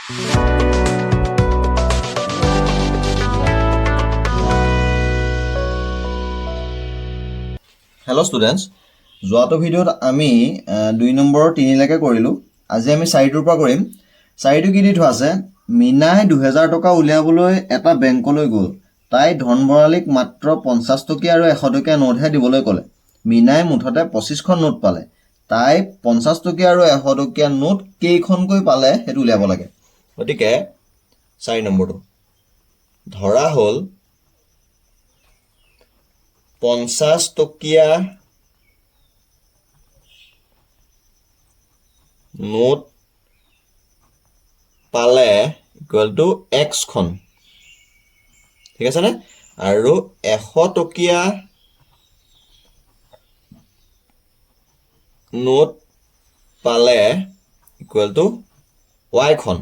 Hello students, যোৱাটো ভিডিঅ'ত আমি 2 নম্বৰৰ 3 লৈকে কৰিলো। আজি আমি 4টোৰ পৰা কৰিম। 4টো কি দি থোৱা আছে? মিনাই 2000 টকা উলিয়াবলৈ এটা বেংকলৈ গ'ল। তাই ধনবৰালিক মাত্ৰ 50 টকীয়া আৰু 100 টকীয়া নোটহে দিবলৈ ক'লে। মিনাই মুঠতে 25খন নোট পালে। তাই 50 টকীয়া আৰু 100 টকীয়া নোট কেইখনকৈ পালে সেইটো উলিয়াব লাগে। গতিকে 4 নম্বৰটো ধৰা হ'ল 50 টকীয়া নোট পালে ইকুৱেল টু x খন, ঠিক আছে নে? আৰু 100 টকীয়া নোট পালে ইকুৱেল টু y খন,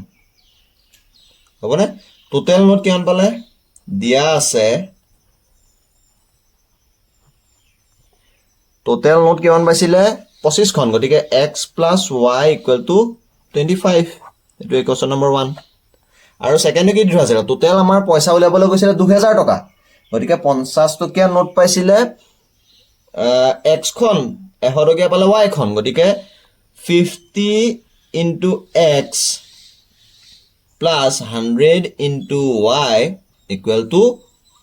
হ'বনে? টোটেল নোট কিমান পালে? দিয়া আছে টোটেল নোট কিমান পাইছিলে? 25খন। গতিকে x plus y equal to 25. এইটো ইকুৱেশ্যন নম্বৰ 1। আৰু ছেকেণ্ডটো কি দিথোৱা আছিলে? টোটেল আমাৰ পইচা উলিয়াবলৈ গৈছিলে 2000 টকা। গতিকে 50 টকীয়া নোট পাইছিলে x খন, 100 টকীয়া পালে y খন। গতিকে 50 into x plus 100 into y equal to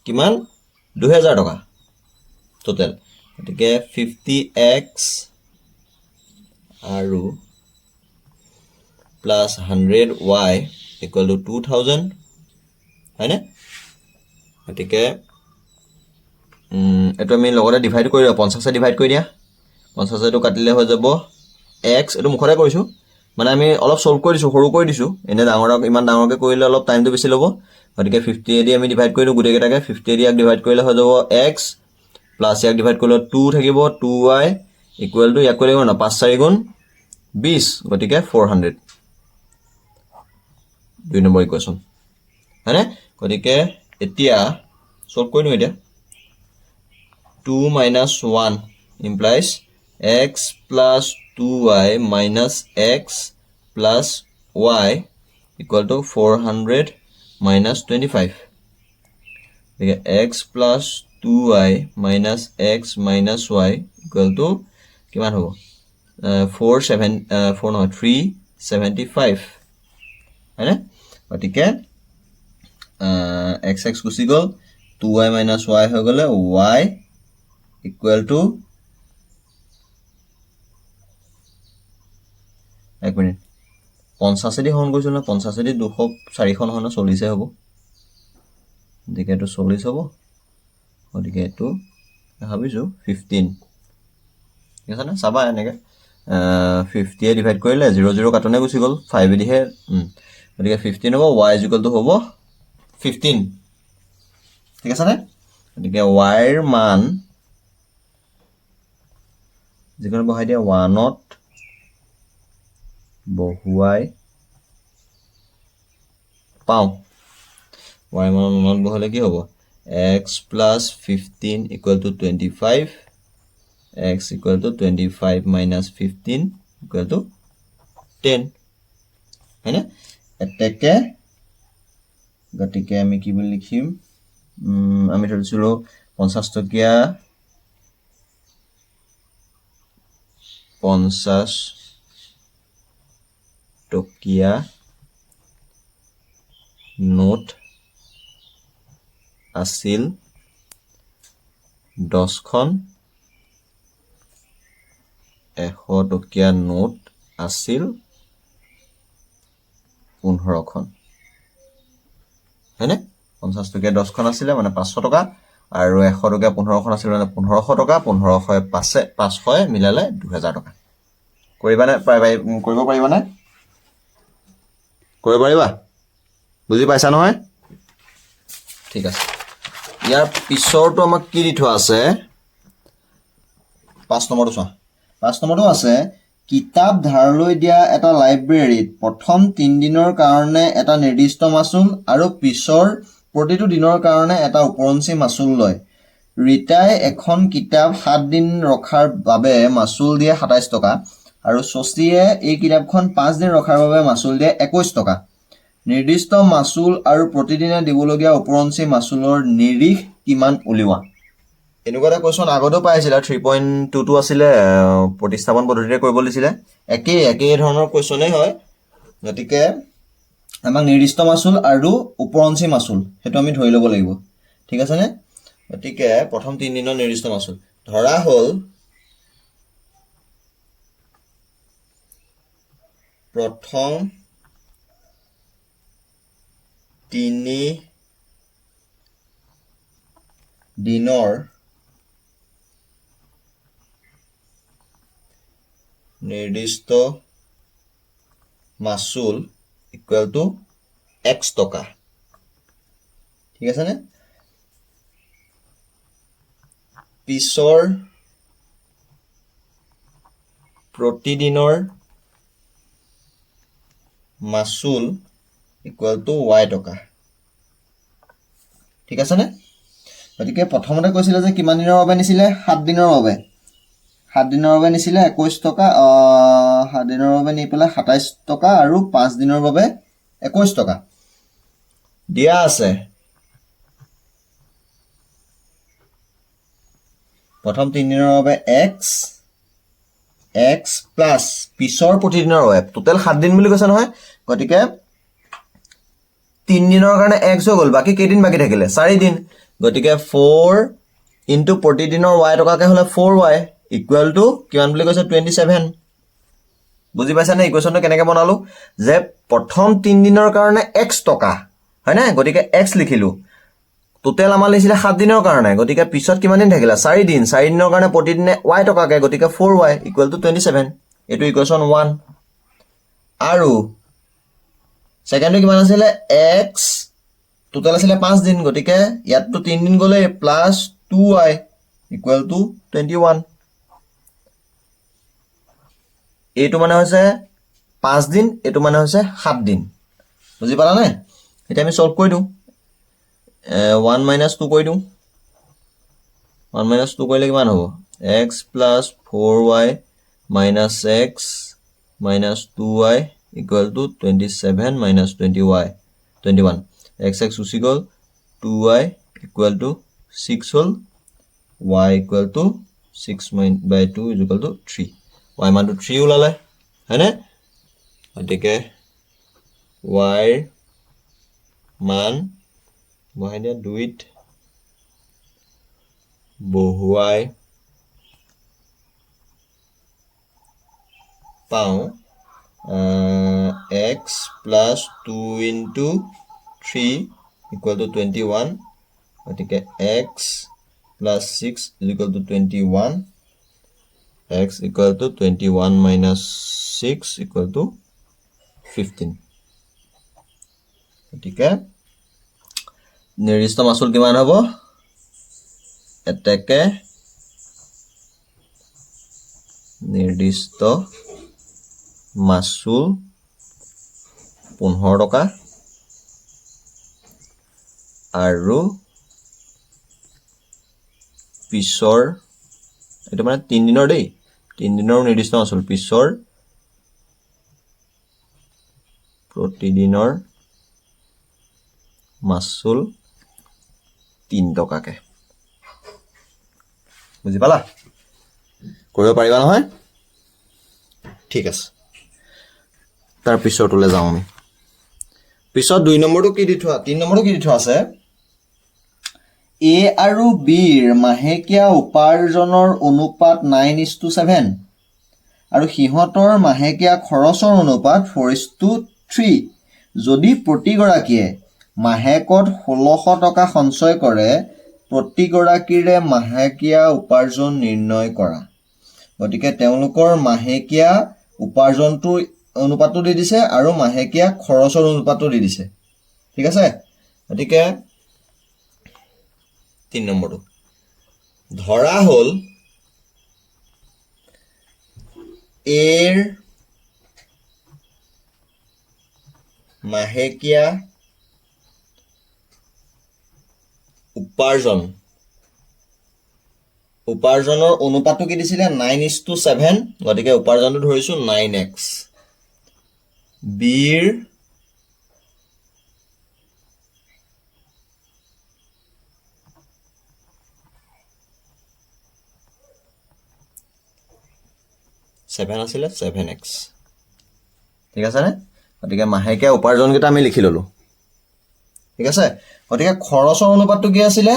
কিমান? 2000 টকা টোটেল। গতিকে 50x আৰু প্লাছ 100y ইকুৱেল টু 2000, হয়নে? গতিকে এইটো আমি লগতে ডিভাইড কৰি দিওঁ। 50 ডিভাইড কৰি দিয়া। 50 কাটিলে হৈ যাব x। এইটো মুখতে কৰিছোঁ, মানে আমি অলপ চল্ভ কৰি দিছোঁ, সৰু কৰি দিছোঁ। এনে ইমান ডাঙৰকৈ কৰিলে অলপ টাইমটো বেছি ল'ব। গতিকে 50 দি আমি ডিভাইড কৰি দিওঁ গোটেইকেইটাকে। 50 দি ইয়াক ডিভাইড কৰিলে হৈ যাব x প্লাছ ইয়াক ডিভাইড কৰিলে 2 থাকিব, 2y ইকুৱেল টু ইয়াক কৰিলে কিমান? 5 4 গুণ 20, গতিকে 400। 2 নম্বৰ ইকুৱেশ্যন, হয়নে? গতিকে এতিয়া চল্ভ কৰি দিওঁ। এতিয়া 2 minus 1 implies x plus 2y minus x plus y equal to 400 minus 25. গতিকে x plus 2y minus x minus y equal to কিমান হ'ব? 375, হয়নে? গতিকে x গুচি গ'ল, 2y minus y হৈ গ'লে y ইকুৱেল টু 1 মিনিট 50 দি হৰণ কৰিছোঁ নহয়। 50 দি 200 4খন হয় ন, 40 হ'ব। গতিকে এইটো 40 হ'ব। গতিকে এইটো ভাবিছোঁ 15, ঠিক আছে নে? চাবা এনেকৈ 50 ডিভাইড কৰিলে 0 0 কাটনে গুচি গ'ল, 5 দিহে। গতিকে 15 হ'ব, y ইকুৱেল টু হ'ব 15, ঠিক আছে নে? গতিকে yৰ মান যিকোনো বহাই দিয়া 1ত বহুৱাই পাওঁ। y মান 1ত বহালে কি হ'ব? x plus 15 equal to 25, x equal to 25 minus 15 equal to 10, হয়নে? এতেকে গতিকে আমি কি বুলি লিখিম? আমি ধৰিছিলোঁ 50 টকীয়া নোট আছিল 10খন, 100 টকীয়া নোট আছিল 15খন, হয়নে? 50 টকীয়া 10খন আছিলে মানে 500 টকা, আৰু 100 টকীয়া 15খন আছিলে মানে 1500 টকা। 500 মিলালে 2000 টকা। কৰিবানে? কৰিব পাৰিবানে? কৰিব পাৰিবা? বুজি পাইছা নহয়? ঠিক আছে। ইয়াৰ পিছৰটো আমাক কি দি থোৱা আছে? 5 নম্বৰটো চোৱা। 5 নম্বৰটো আছে, কিতাপ ধাৰলৈ দিয়া এটা লাইব্ৰেৰীত প্ৰথম 3 দিনৰ কাৰণে এটা নিৰ্দিষ্ট মাচুল আৰু পিছৰ প্ৰতিটো দিনৰ কাৰণে এটা উপৰঞ্চি মাচুল লয়। ৰীতাই এখন কিতাপ 7 দিন ৰখাৰ বাবে মাচুল দিয়ে 27 টকা, আৰু শশীয়ে এই কিতাপখন 5 দিন ৰখাৰ বাবে মাচুল দিয়ে 21 টকা। নিৰ্দিষ্ট মাচুল আৰু প্ৰতিদিনে দিবলগীয়া ওপৰঞ্চি মাচুলৰ নিৰিখ কিমান উলিওৱা এনেকুৱা এটা কুৱেশ্যন আগতেও পাইছিলা 3.22 আছিলে প্ৰতিস্থাপন পদ্ধতিৰে কৰিব দিছিলে একেই ধৰণৰ কুৱেশ্যনেই হয় গতিকে আমাক নিৰ্দিষ্ট মাচুল আৰু ওপৰঞ্চি মাচুল সেইটো আমি ধৰি ল'ব লাগিব ঠিক আছে নে গতিকে প্ৰথম 3 দিনৰ নিৰ্দিষ্ট মাচুল ধৰা হ'ল প্ৰথম 3 দিনৰ নিৰ্দিষ্ট মাচুল ইকুৱেল টু x টকা ঠিক আছে নে পিছৰ প্ৰতিদিনৰ মাচুল ইকুৱেল টু y টকা ঠিক আছে নে গতিকে প্ৰথমতে কৈছিলে যে কিমান দিনৰ বাবে নিছিলে 7 দিনৰ বাবে 7 দিনৰ বাবে নিছিলে 21 টকা 7 দিনৰ বাবে নি পেলাই 27 টকা আৰু 5 দিনৰ বাবে 21 টকা দিয়া আছে প্ৰথম 3 দিনৰ বাবে x প্লাস পিছৰ প্ৰতিদিনৰ বাবে টোটাল 7 দিন বুলি কৈছে নহয় গতিকে 3 দিনৰ কাৰণে x হৈ গ'ল বাকি কেইদিন বাকি থাকিলে 4 দিন গতিকে 4 ইনটু প্ৰতিদিনৰ y টকাকে হলে 4y ইকুৱেল টু কিমান বুলি কৈছে 27 বুজি পাইছা নে ইকুৱেশ্যনটো কেনেকৈ বনালো যে প্ৰথম 3 দিনৰ কাৰণে x টকা হয় না গতিকে x লিখিলো টোটাল আমাৰ লিখিলে 7 দিনৰ কাৰণে গতিকে পিছত কিমান দিন থাকিলা 4 দিন 4 দিনৰ কাৰণে প্ৰতিদিনে y টকাকে গতিকে 4y ইকুৱেল টু 27 এটো ইকুৱেশ্যন 1 আৰু সেকেন্ডটো কিমান আছিল x টোটাল আছিল 5 দিন গতিকে ইয়াতটো 3 দিন গলে প্লাস 2y ইকুৱেল টু 21 এইটো মানে হৈছে 5 দিন এটো মানে হৈছে 7 দিন বুজি পালা নে এটা আমি সলভ কৰি দিও 1 - 2 কৰি দিও 1 - 2 কৰিলে কিমান হ'ব x + 4y - x - 2y equal to 27 - 21 x গুচি গ'ল 2y equal to 6 হ'ল y equal to 6/2 is equal to 3 y মানটো 3 ওলালে হয়নে গতিকে y মান বহাই দিয়া 2ত বহুৱাই পাও x plus 2 into 3 equal to 21 গতিকে x plus 6 is equal to 21 x equal to 21 minus 6 equal to 15 গতিকে নিৰ্দিষ্ট মাচুল কিমান হ'ব এতেকে নিৰ্দিষ্ট মাচুল 15 টকা আৰু পিছৰ এটা মানে 3 দিনৰ দেই 3 দিনৰ নিৰ্দিষ্ট মাচুল পিছৰ প্ৰতিদিনৰ মাচুল 3 টকাকে বুজি পালা কৰিব পাৰিবা নহয় ঠিক আছে তাৰ পিছৰটোলে যাওঁ আমি পিছত 2 নম্বৰটো কি দি থোৱা 3 নম্বৰটো কি দি থোৱা আছে A আৰু B ৰ মাহেকীয়া উপাৰ্জনৰ অনুপাত 9:7 আৰু সিহঁতৰ মাহেকীয়া খৰচৰ অনুপাত 4:3 যদি প্ৰতিগৰাকীয়ে মাহেকত 1600 টকা সঞ্চয় কৰে প্ৰতিগৰাকীৰে মাহেকীয়া উপাৰ্জন নিৰ্ণয় কৰা গতিকে তেওঁলোকৰ মাহেকীয়া উপাৰ্জনটো অনুপাতটো দি দিছে আৰু মাহেকীয়া খৰচৰ অনুপাতটো দি দিছে ঠিক আছে গতিকে 3 নম্বৰটো ধৰা হ'ল এৰ মাহেকীয়া উপাৰ্জনৰ অনুপাতটো কি দিছিলে 9:7 গতিকে উপাৰ্জনটো ধৰিছো 9x বিৰ 7 আছিলে 7x ঠিক আছে নে গতিকে মাহেকীয়া উপাৰ্জনকেইটা আমি লিখি ললো ঠিক আছে গতিকে খৰচৰ অনুপাতটো কি আছিলে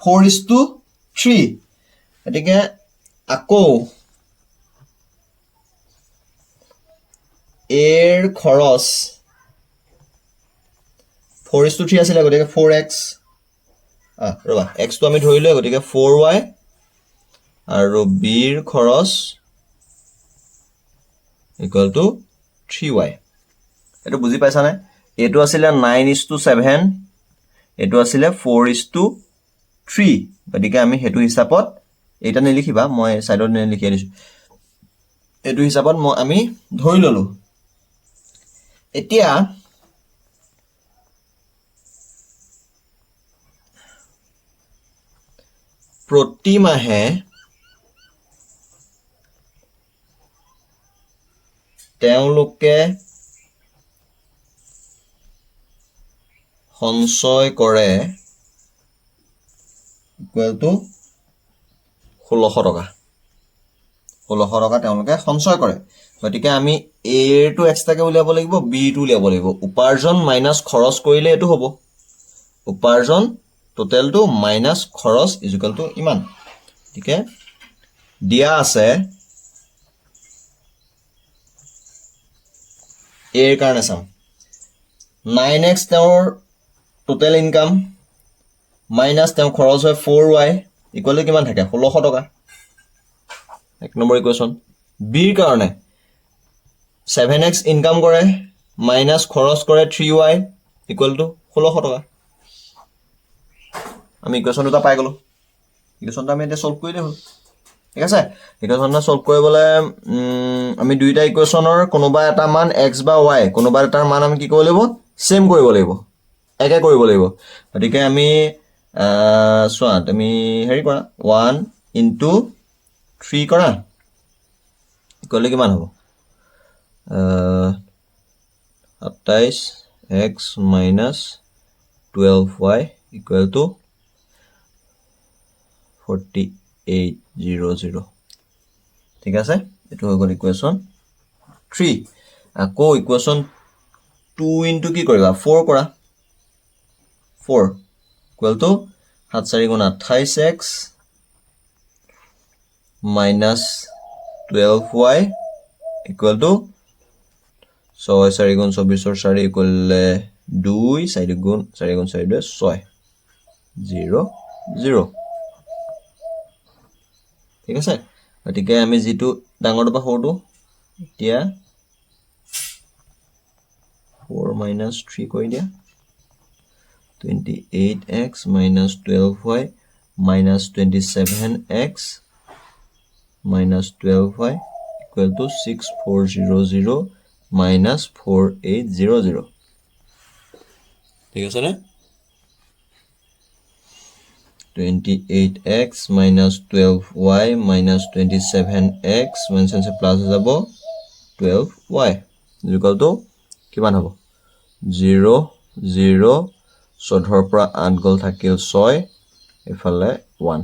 4:3 গতিকে আকৌ এৰ খৰচ 4:3 আছিলে গতিকে 4x ৰবা x টো আমি ধৰিলো গতিকে 4y আৰু bৰ খৰচ equal to 3y এটো বুজি পাইছানে এটো আছিলে 9:7 এটো আছিলে 4:3 গতিকে আমি হেতু হিচাপত এটা নিলিখিবা মই সাইডত লিখি দিছো এটো হিচাপত আমি ধৰি ললো এতিয়া প্ৰতি মাহে তেওঁলোকে সঞ্চয় কৰে equal to 1600 টকা 1600 টকা তেওঁলোকে সঞ্চয় কৰে গতিকে আমি a টো এক্সট্ৰাকে উলিয়াব লাগিব b টো উলিয়াব লাগিব উপাৰ্জন মাইনাস খৰচ কৰিলে এটো হ'ব উপাৰ্জন টোটাল টো মাইনাস খৰচ ইজ ইকুয়াল টু ইমান ঠিক আছে দিয়া আছে a এৰ কাৰণে চাম 9x তেওঁৰ টোটাল ইনকাম মাইনাস তেওঁ খৰচ হয় 4y ইকুয়াল টু কিমান থাকে 1600 টকা এক নম্বৰ ইকুয়েশন b এৰ কাৰণে 7x ইনকাম কৰে মাইনাস খৰচ কৰে 3y ইকুয়াল টু 1600 টকা আমি ইকুয়েশন দুটা পাই গলো ইকুয়েশনটা আমি এটা সলভ কৰিলে হল ঠিক আছে ইকুয়েশনটা সলভ কৰিবলৈ আমি দুইটা ইকুয়েশনৰ কোনোবা এটা মান x বা y কোনোবা এটাৰ মান আমি কি কৰিব লাগিব সেম কৰিব লাগিব একে কৰিব লাগিব গতিকে আমি সোৱাত আমি হেৰি কৰা 1 into 3 কৰা ইকুয়াল টু কিমান হ'ব 27x minus 12y equal to 4800 ঠিক আছে এটো হৈ গল ইকুয়েশন 3 আকৌ ইকুয়েশন 2 into কি কৰিবা 4 কৰা 4 equal to 7 4 গুণ 28x minus 12y equal to 6 4 গুণ 24 4 equal 2 4 গুণ 4 গুণ 4 2 6 0 0 ঠিক আছে গতিকে আমি যেটো ডাঙৰটো বা সৰুটো এতিয়া 4 minus 3 কৰি দিয়া 28x minus 12y minus 27x minus 12y equal to 6400 minus 4800 ঠিক আছে নে 28x minus 12y minus 27x mention সে প্লাস হৈ যাব 12y equal to কিমান হ'ব 0 0 14 পৰা 8 গল থাকিল 6 এফালে 1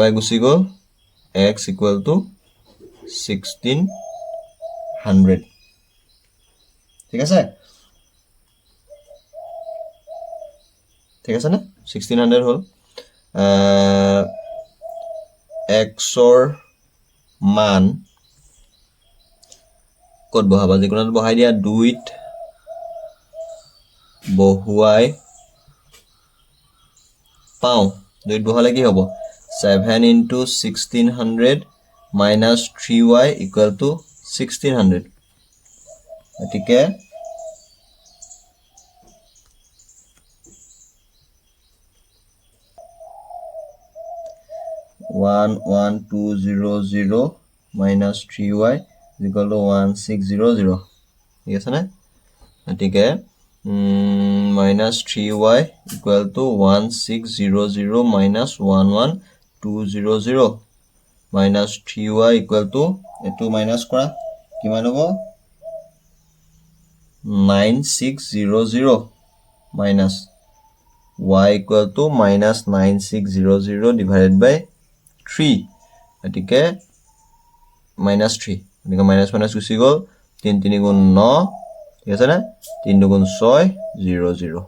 y গুছি গল x equal to 1600 ঠিক আছে না 1600 হল x ৰ মান কত বহাবা যিকোনাত বহাই দিয়া 2 ত বহুৱাই পাও 2 ত বহালে কি হ'ব 7 into 1600 minus 3y equal to 1600 গতিকে 11200 minus 3y equal to 1600 ঠিক আছে না গতিকে minus 3y equal to 1600 minus 11200 minus 3y equal to এটো মাইনাস কৰা কিমান হ'ব 9600 minus y equal to minus 9600 divided by 3 গতিকে -3 গতিকে মাইনাছ মাইনাছ গুচি গ'ল 3 3 গুণ 9 ঠিক আছে নে 3 2 গুণ 6 0 0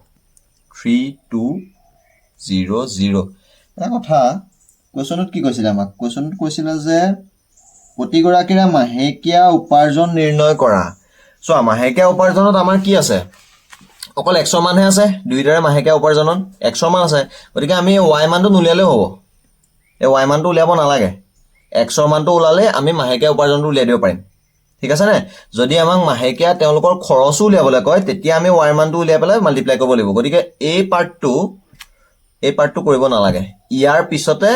3 2 0 0 এটা কথা কোৱেশ্যনত কি কৈছিলে আমাক কোৱেশ্যনত কৈছিলে যে প্ৰতিগৰাকীৰে মাহেকীয়া উপাৰ্জন নিৰ্ণয় কৰা সো মাহেকীয়া উপাৰ্জনত আমাৰ কি আছে অকল 100 মানহে আছে দুইটাৰে মাহেকীয়া উপাৰ্জনত 100 মান আছে গতিকে আমি y মানটো নুলিয়ালেও হ'ব এই y মানটো উলিয়াব নালাগে 100 মানটো উলালে আমি মাহেকীয়া উপাৰ্জনটো উলিয়াই দিব পাৰিম ঠিক আছে নে যদি আমাক মাহেকীয়া তেওঁলোকৰ খৰচো উলিয়াবলৈ কয় তেতিয়া আমি y মানটো উলিয়াই পেলাই মাল্টিপ্লাই কৰিব লাগিব গতিকে এই পাৰ্টটো কৰিব নালাগে ইয়াৰ পিছতে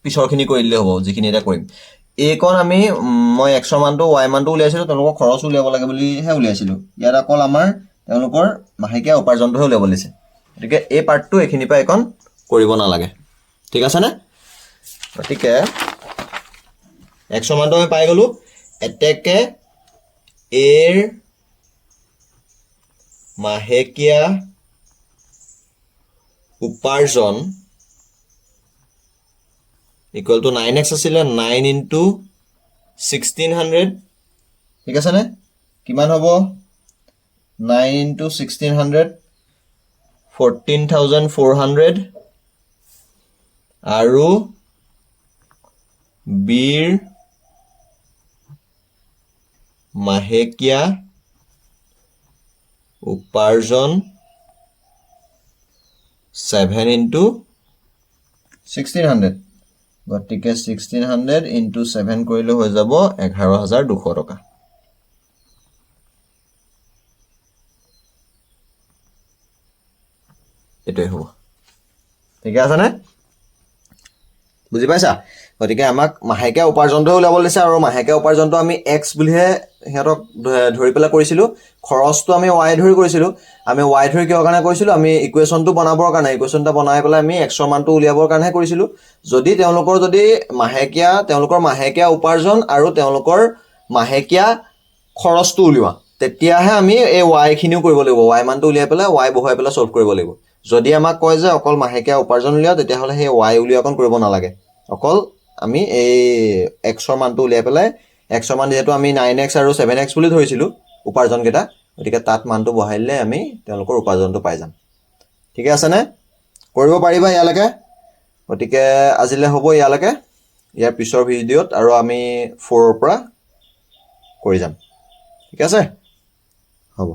পিছৰখিনি কৰি দিলে হ'ব যিখিনি এটা কৰিম এইকণ আমি মই 100 মানটো y মানটো উলিয়াইছিলো তেওঁলোকৰ খৰচ উলিয়াব লাগে বুলিহে উলিয়াইছিলো ইয়াত অকল আমাৰ তেওঁলোকৰ মাহেকীয়া উপাৰ্জনটোহে উলিয়াব লাগিছে গতিকে এই পাৰ্টটো এইখিনি পৰা এইকণ কৰিব নালাগে ঠিক আছে নে গতিকে 100 মানটো আমি পাই গলো এতেকে এৰ মাহেকীয়া উপাৰ্জন ইকুৱেল টু 9x আছিলে 9 into 1600 ঠিক আছে নে কিমান হ'ব 9 into 1600 14400 আৰু বিৰ মাহেকীয়া উপাৰ্জন 7 into 1600 গতিকে 1600 into 7 কৰিলে হৈ যাব 11200 টকা এটাই হ'ব ঠিক আছে নে বুজি পাইছা গতিকে আমাক মাহেকীয়া উপাৰ্জনটো উলাব দিছে আৰু মাহেকীয়া উপাৰ্জনটো আমি x বুলিহে হেতক ধৰি পেলা কৰিছিলো খৰচটো আমি y ধৰি কৰিছিলো আমি y ধৰি কিয় কাৰণে কৰিছিলো আমি ইকুৱেশ্যনটো বনাবৰ কাৰণে ইকুৱেশ্যনটা বনাই পেলাই আমি x মানটো উলিয়াবৰ কাৰণে কৰিছিলো যদি তেওঁলোকৰ মাহেকীয়া উপাৰ্জন আৰু তেওঁলোকৰ মাহেকীয়া খৰচটো উলিওৱা তেতিয়াহে আমি এই y খিনিও কৰিব লাগিব y মানটো উলিয়াই পেলাই y বহাই পেলাই সলভ কৰিব লাগিব যদি আমাক কয় যে অকল মাহেকীয়া উপাৰ্জন উলিয়াও তেতিয়াহলে সেই y উলিয়াকন কৰিব নালাগে অকল আমি এই x মানটো উলিয়াই পেলাই x মান যেহেতু আমি 9x আৰু 7x বুলি ধৰিছিলো উপাৰ্জন কেটা গতিকে তাত মানটো বহাইলে আমি তেওঁলোকৰ উপাৰ্জনটো পাই যাম ঠিক আছে নে কৰিব পাৰিবা ইয়ালৈকে গতিকে আজিলে হ'ব ইয়ালৈকে ইয়াৰ পিছৰ ভিডিঅত আৰু আমি 4 ৰ পৰা কৰি যাম ঠিক আছে হ'ব